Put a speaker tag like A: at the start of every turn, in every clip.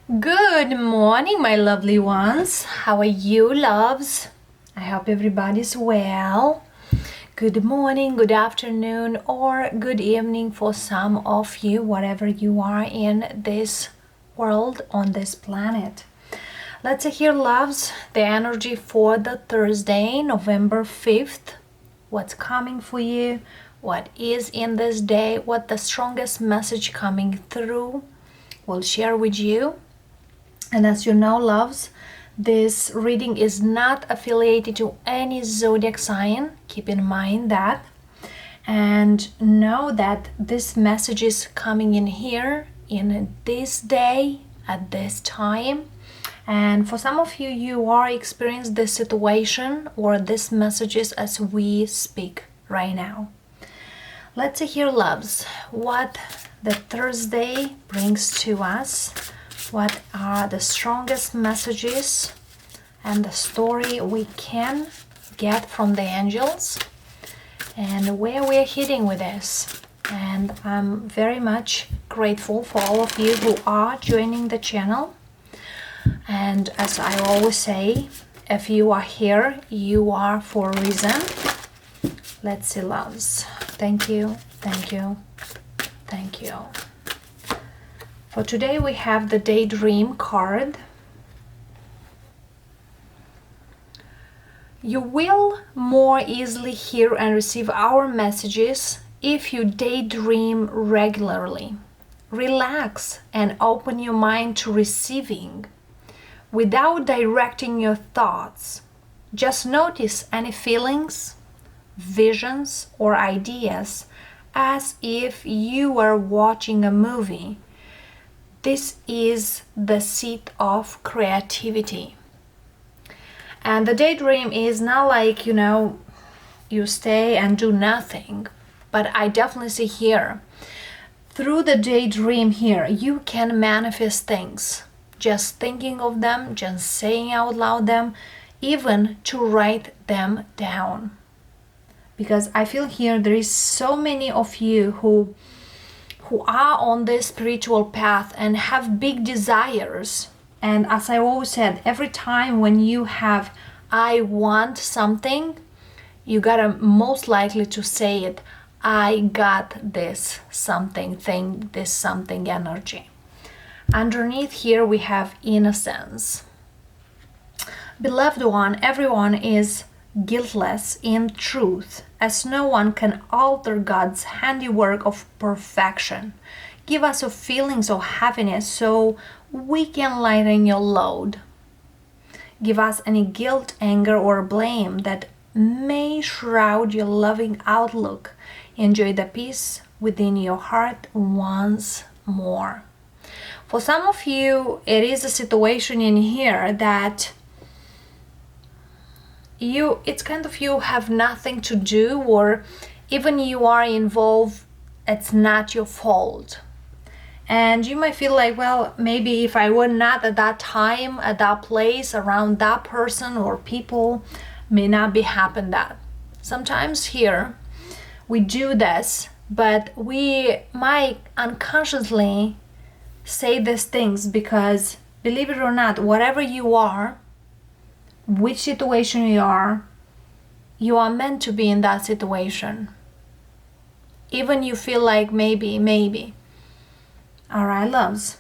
A: Good morning, my lovely ones. How are you, loves? I hope everybody's well. Good morning, good afternoon, or good evening for some of you, whatever you are in this world, on this planet. Let's hear, loves, the energy for the Thursday, November 5th. What's coming for you? What is in this day? What the strongest message coming through? We'll share with you. And as you know, loves, this reading is not affiliated to any zodiac sign. Keep in mind that. And know that this message is coming in here in this day at this time. And for some of you, you are experiencing this situation or this messages as we speak right now. Let's hear, loves, what the Thursday brings to us. What are the strongest messages and the story we can get from the angels and where we're heading with this. And I'm very much grateful for all of you who are joining the channel. And as I always say, if you are here, you are for a reason. Let's see, loves. Thank you, thank you, thank you. For today we have the Daydream card. You will more easily hear and receive our messages if you daydream regularly. Relax and open your mind to receiving without directing your thoughts. Just notice any feelings, visions, or ideas as if you were watching a movie. This is the seat of creativity. And the daydream is not like, you stay and do nothing. But I definitely see here, through the daydream here, you can manifest things. Just thinking of them, just saying out loud them, even to write them down. Because I feel here there is so many of you who are on this spiritual path and have big desires. And as I always said, every time when you have I want something, you gotta most likely to say it, I got this something thing, this something energy. Underneath here we have innocence. Beloved one, everyone is guiltless in truth, as no one can alter God's handiwork of perfection. Give us a feelings of happiness so we can lighten your load. Give us any guilt, anger, or blame that may shroud your loving outlook. Enjoy the peace within your heart once more. For some of you, it is a situation in here that it's kind of you have nothing to do, or even you are involved, it's not your fault. And you might feel like, well, maybe if I were not at that time, at that place, around that person or people, may not be happen that. Sometimes here we do this, but we might unconsciously say these things because, believe it or not, whatever you are, which situation you are meant to be in that situation. Even you feel like maybe. All right, loves.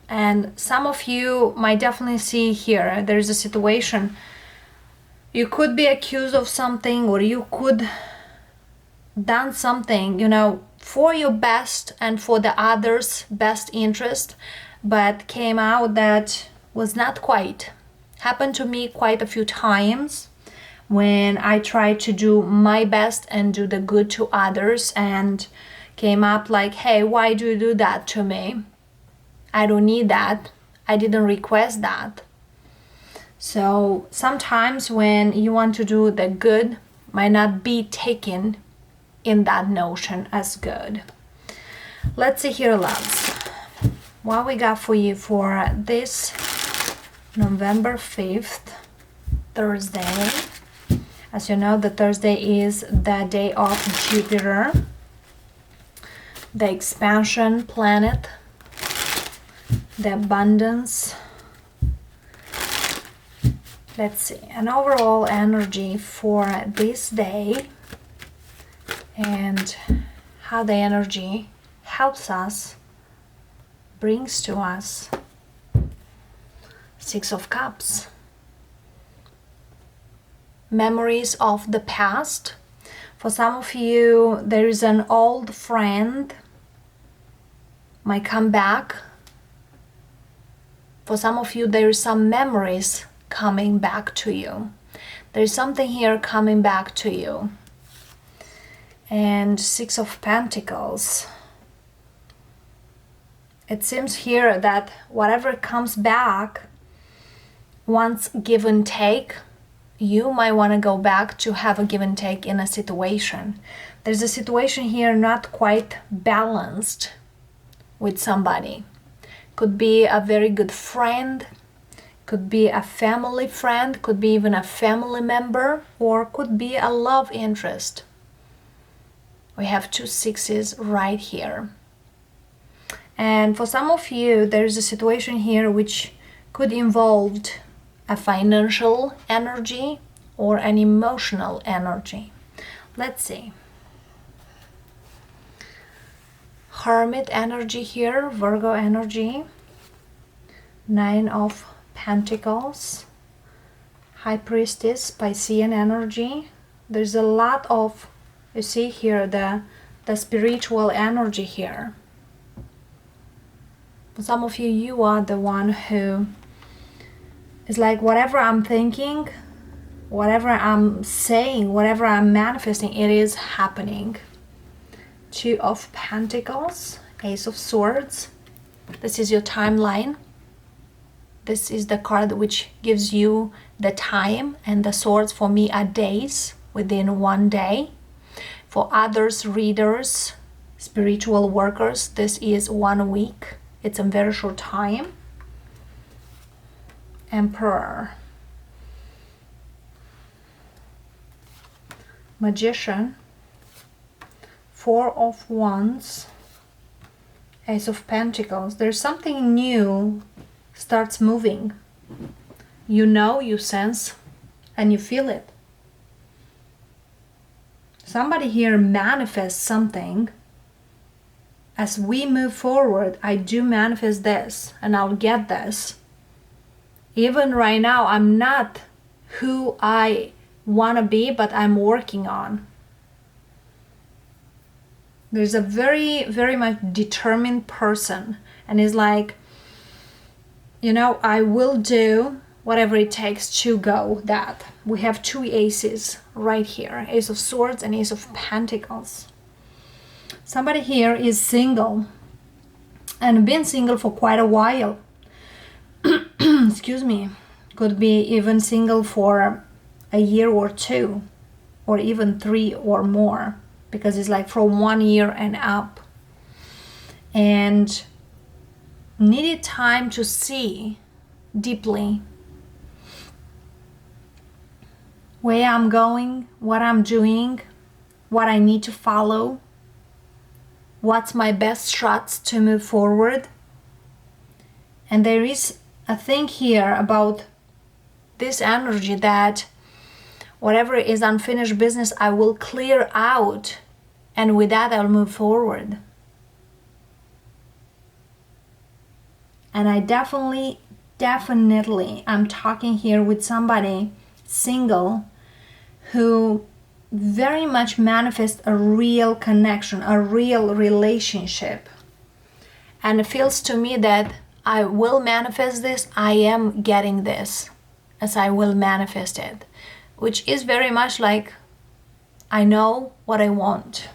A: And some of you might definitely see here, there's a situation. You could be accused of something, or you could done something, for your best and for the others' best interest, but came out that was not quite. Happened to me quite a few times when I tried to do my best and do the good to others, and came up like, hey, why do you do that to me? I don't need that. I didn't request that. So sometimes when you want to do the good, might not be taken in that notion as good. Let's see here, loves, what we got for you for this November 5th, Thursday. As you know, the Thursday is the day of Jupiter, the expansion planet, the abundance. Let's see, an overall energy for this day and how the energy helps us, brings to us. Six of Cups. Memories of the past. For some of you, there is an old friend might come back. For some of you, there is some memories coming back to you. There's something here coming back to you. And Six of Pentacles. It seems here that whatever comes back, once give and take, you might want to go back to have a give and take in a situation. There's a situation here not quite balanced with somebody. Could be a very good friend, could be a family friend, could be even a family member, or could be a love interest. We have two sixes right here. And for some of you, there's a situation here which could involve a financial energy or an emotional energy. Let's see. Hermit energy here, Virgo energy, Nine of Pentacles, High Priestess, Piscean energy. There's a lot of, you see here, the spiritual energy here. For some of you, you are the one who is like, whatever I'm thinking, whatever I'm saying, whatever I'm manifesting, it is happening. Two of Pentacles, Ace of Swords. This is your timeline. This is the card which gives you the time, and the swords for me are days, within one day. For others, readers, spiritual workers, this is 1 week. It's a very short time. Emperor. Magician. Four of Wands. Ace of Pentacles. There's something new starts moving. You know, you sense, and you feel it. Somebody here manifests something. As we move forward, I do manifest this, and I'll get this. Even right now, I'm not who I want to be, but I'm working on. There's a very, very much determined person, and it's like, you know, I will do whatever it takes to go that. We have two aces right here, Ace of Swords and Ace of Pentacles. Somebody here is single and been single for quite a while. Excuse me. Could be even single for a year or two, or even 3 or more, because it's like from 1 year and up. And needed time to see deeply where I'm going, what I'm doing, what I need to follow, what's my best shots to move forward. And there is a thing here about this energy that whatever is unfinished business, I will clear out, and with that I'll move forward. And I definitely, I'm talking here with somebody single who very much manifests a real connection, a real relationship. And it feels to me that I will manifest this, I am getting this, as I will manifest it. Which is very much like, I know what I want.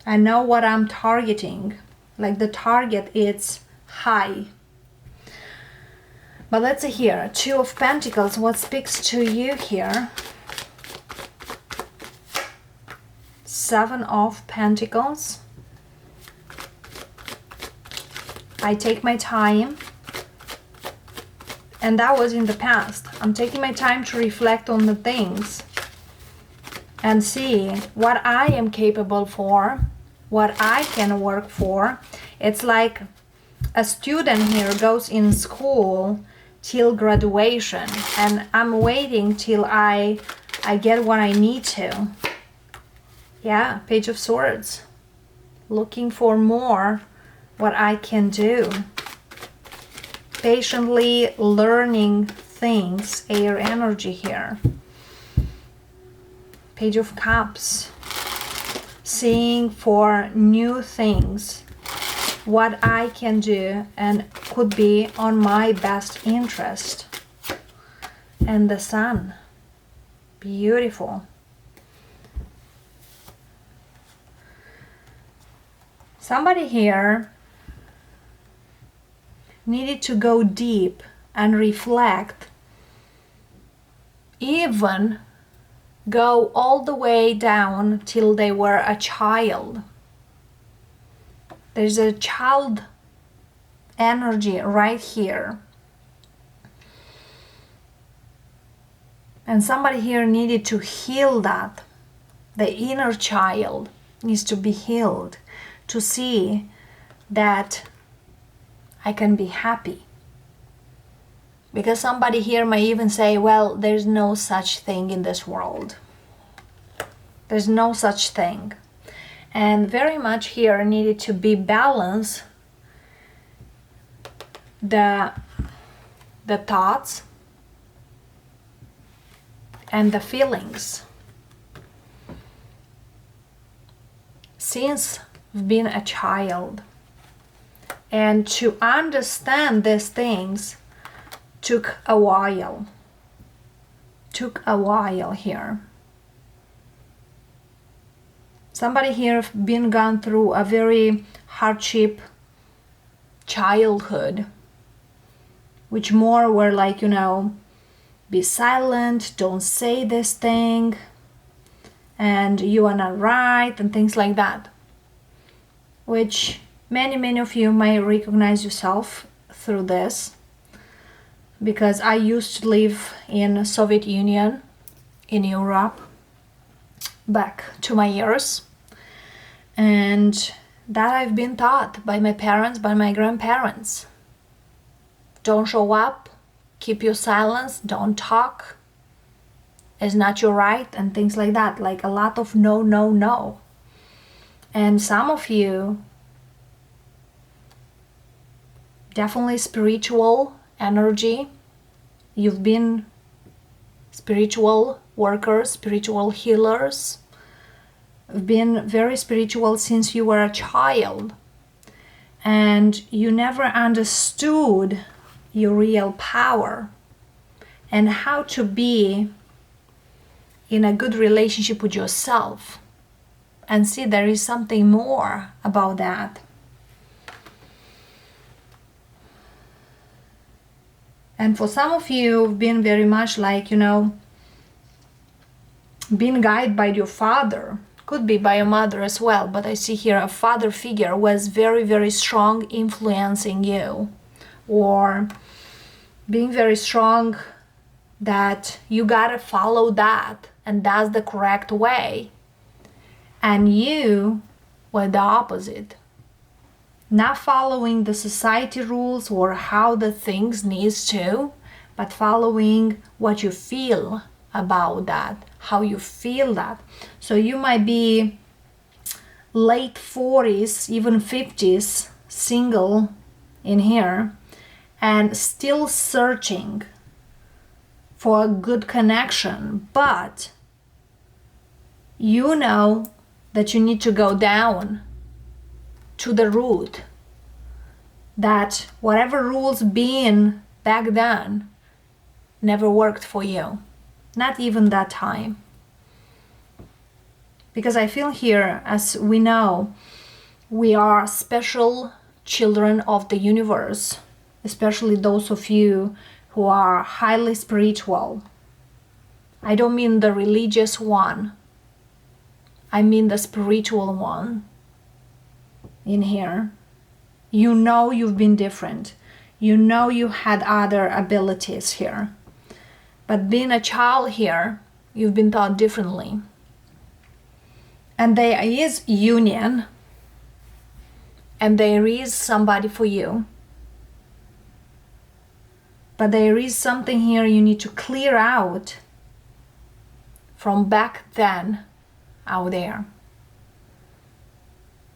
A: I know what I'm targeting. Like the target is high. But let's see here, Two of Pentacles, what speaks to you here? Seven of Pentacles. I take my time. And that was in the past. I'm taking my time to reflect on the things and see what I am capable for, what I can work for. It's like a student here goes in school till graduation, and I'm waiting till I get what I need to. Yeah, Page of Swords. Looking for more, what I can do. Patiently learning things, air energy here. Page of Cups. Seeing for new things, what I can do and could be on my best interest. And the Sun. Beautiful. Somebody here needed to go deep and reflect, even go all the way down till they were a child. There's a child energy right here. And somebody here needed to heal that. The inner child needs to be healed to see that I can be happy. Because somebody here may even say, well, there's no such thing in this world. There's no such thing. And very much here needed to be balance the thoughts and the feelings. Since I've been a child, and to understand these things took a while. Took a while here. Somebody here been gone through a very hardship childhood, which more were like, be silent, don't say this thing, and you are not right, and things like that. Which many of you may recognize yourself through this, because I used to live in Soviet Union, in Europe, back to my years, and that I've been taught by my parents, by my grandparents. Don't show up, keep your silence, don't talk, it's not your right, and things like that, like a lot of no. And some of you, definitely spiritual energy, you've been spiritual workers, spiritual healers, been very spiritual since you were a child, and you never understood your real power and how to be in a good relationship with yourself. And see, there is something more about that. And for some of you, you've been very much like, being guided by your father. Could be by your mother as well, but I see here a father figure was very strong, influencing you, or being very strong that you gotta follow that, and that's the correct way. And you were the opposite. Not following the society rules or how the things needs to, but following what you feel about that, how you feel that. So you might be late 40s, even 50s, single in here, and still searching for a good connection, but you know that you need to go down to the root, that whatever rules being back then never worked for you, not even that time. Because I feel here, as we know, we are special children of the universe, especially those of you who are highly spiritual. I don't mean the religious one, I mean the spiritual one in here. You've been different. You had other abilities here. But being a child here, you've been taught differently. And there is union, and there is somebody for you, But there is something here you need to clear out from back then out there,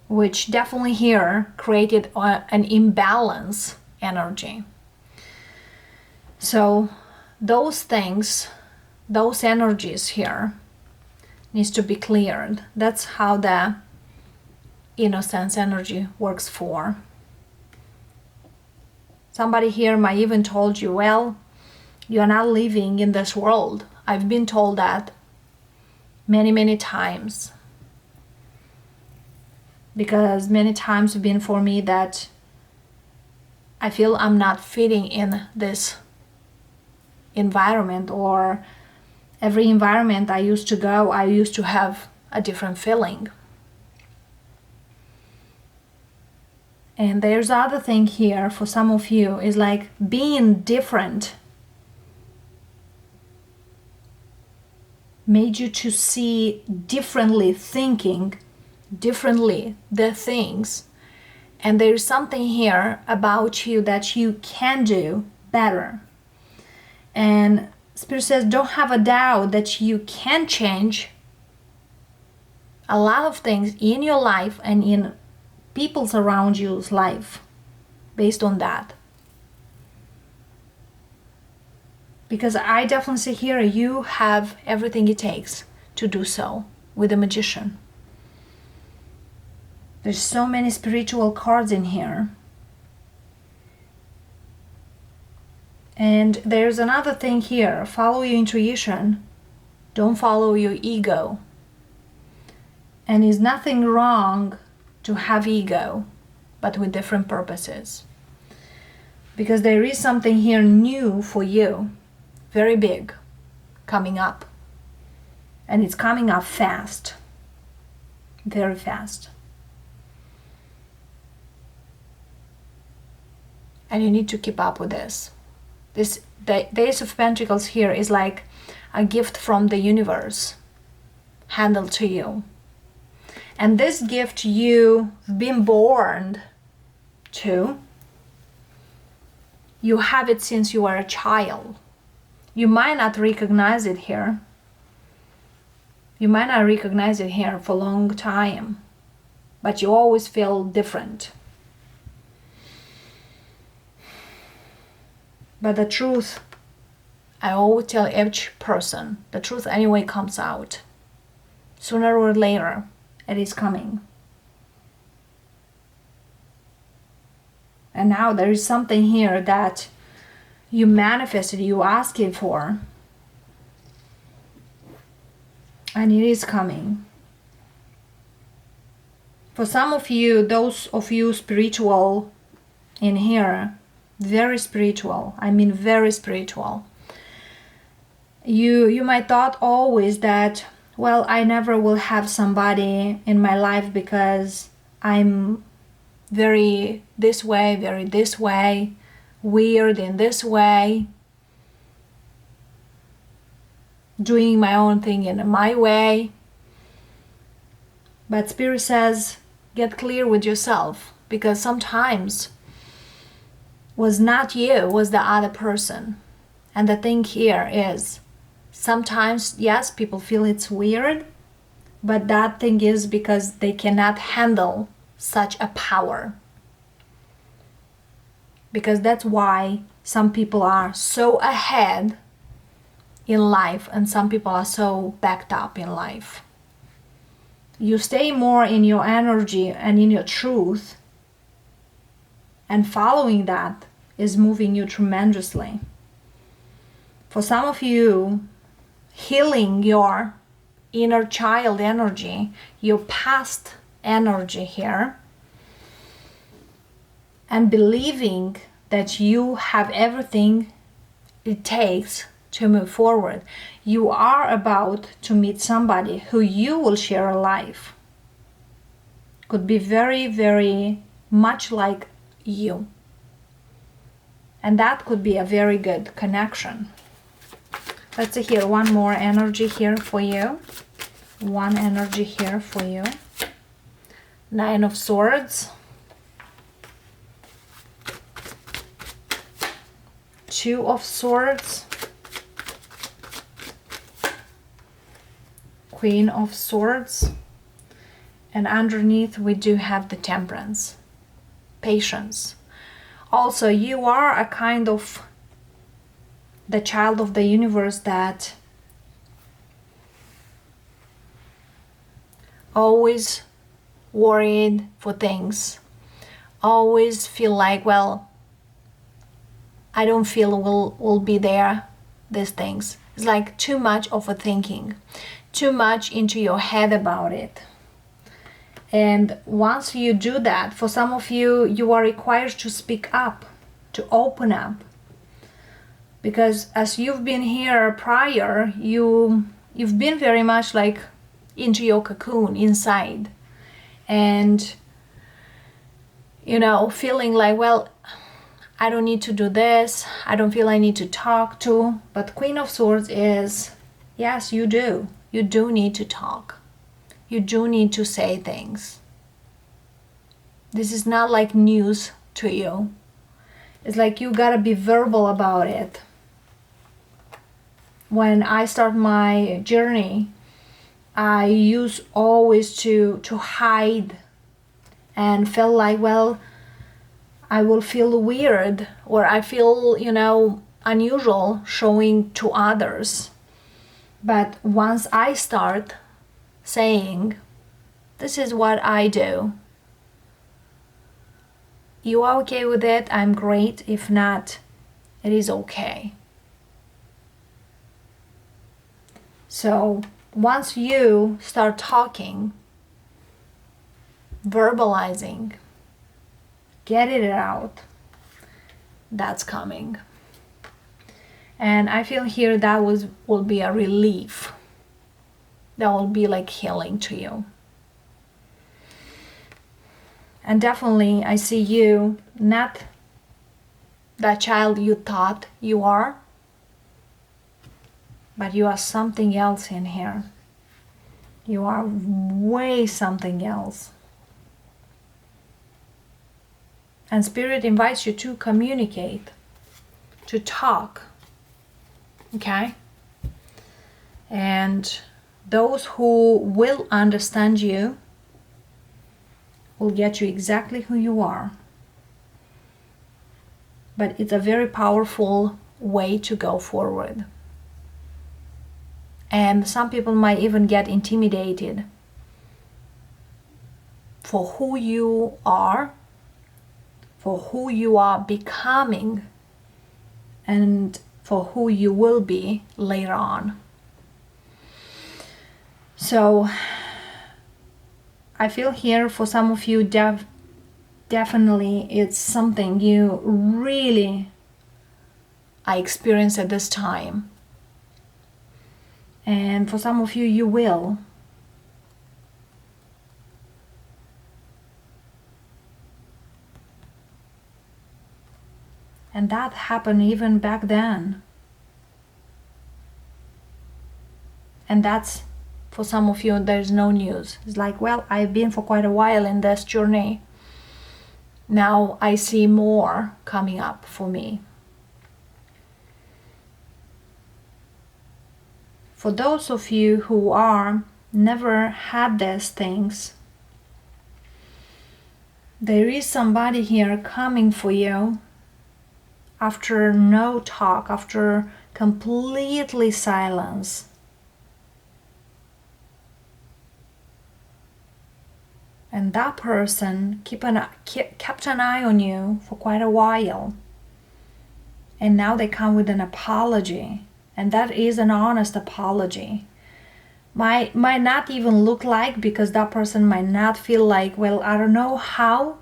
A: which definitely here created an imbalance energy. So those things, those energies here needs to be cleared. That's how the innocence energy works for. Somebody here might even told you, well, you're not living in this world. I've been told that many times, because many times have been for me that I feel I'm not fitting in this environment, or every environment I used to go, I used to have a different feeling. And there's other thing here for some of you is like being different made you to see differently, thinking differently the things. And there's something here about you that you can do better. And Spirit says, don't have a doubt that you can change a lot of things in your life and in people's around you's life based on that. Because I definitely see here you have everything it takes to do so with the Magician. There's so many spiritual cards in here. And there's another thing here. Follow your intuition. Don't follow your ego. And there's nothing wrong to have ego, but with different purposes. Because there is something here new for you, very big, coming up. And it's coming up fast, very fast. And you need to keep up with this. The Ace of Pentacles here is like a gift from the universe handed to you. And this gift you've been born to, you have it since you were a child. You might not recognize it here. You might not recognize it here for a long time, but you always feel different. But the truth, I always tell each person, the truth anyway comes out. Sooner or later, it is coming. And now there is something here that you manifested, you asking for. And it is coming. For some of you, those of you spiritual in here, very spiritual, I mean very spiritual. You might thought always that, well, I never will have somebody in my life because I'm very this way, weird in this way, doing my own thing in my way. But Spirit says, get clear with yourself, because sometimes was not you, was the other person. And the thing here is, sometimes, yes, people feel it's weird, but that thing is because they cannot handle such a power. Because that's why some people are so ahead in life and some people are so backed up in life. You stay more in your energy and in your truth, and following that is moving you tremendously. For some of you, healing your inner child energy, your past energy here, and believing that you have everything it takes to move forward. You are about to meet somebody who you will share a life. Could be very much like you. And that could be a very good connection. Let's see here, one more energy here for you. One energy here for you. Nine of Swords. Two of Swords, Queen of Swords, and underneath we do have the Temperance, patience. Also, you are a kind of the child of the universe that always worried for things, always feel like, well, I don't feel will be there, these things. It's like too much overthinking, too much into your head about it. And once you do that, for some of you, you are required to speak up, to open up. Because as you've been here prior, you've been very much like into your cocoon inside. And, you know, feeling like, well, I don't need to do this. I don't feel I need to talk to. But Queen of Swords is, yes, you do. You do need to talk. You do need to say things. This is not like news to you. It's like you gotta be verbal about it. When I start my journey, I used always to hide and felt like, well, I will feel weird or I feel, you know, unusual showing to others. But once I start saying, this is what I do, you are okay with it, I'm great. If not, it is okay. So once you start talking, verbalizing, get it out, that's coming. And I feel here that will be a relief. That will be like healing to you. And definitely I see you not that child you thought you are, but you are something else in here. You are way something else. And Spirit invites you to communicate, to talk, okay? And those who will understand you will get you exactly who you are. But it's a very powerful way to go forward. And some people might even get intimidated for who you are, for who you are becoming, and for who you will be later on. So I feel here for some of you, definitely it's something you really I experienced at this time. And for some of you, you will. And that happened even back then. And that's, for some of you, there's no news. It's like, well, I've been for quite a while in this journey. Now I see more coming up for me. For those of you who are never had these things, there is somebody here coming for you after no talk, after completely silence. And that person kept an eye on you for quite a while. And now they come with an apology. And that is an honest apology. Might not even look like, because that person might not feel like, well, I don't know how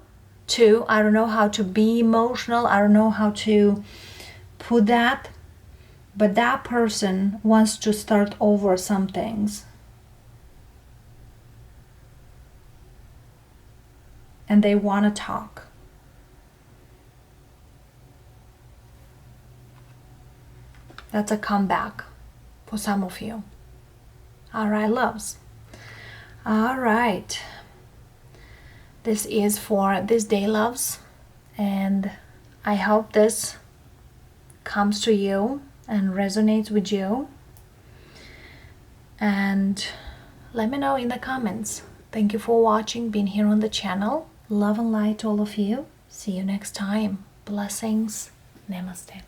A: to be emotional. I don't know how to put that. But that person wants to start over some things. And they want to talk. That's a comeback for some of you. All right, loves. All right. This is for this day, loves. And I hope this comes to you and resonates with you. And let me know in the comments. Thank you for watching, being here on the channel. Love and light to all of you. See you next time. Blessings. Namaste.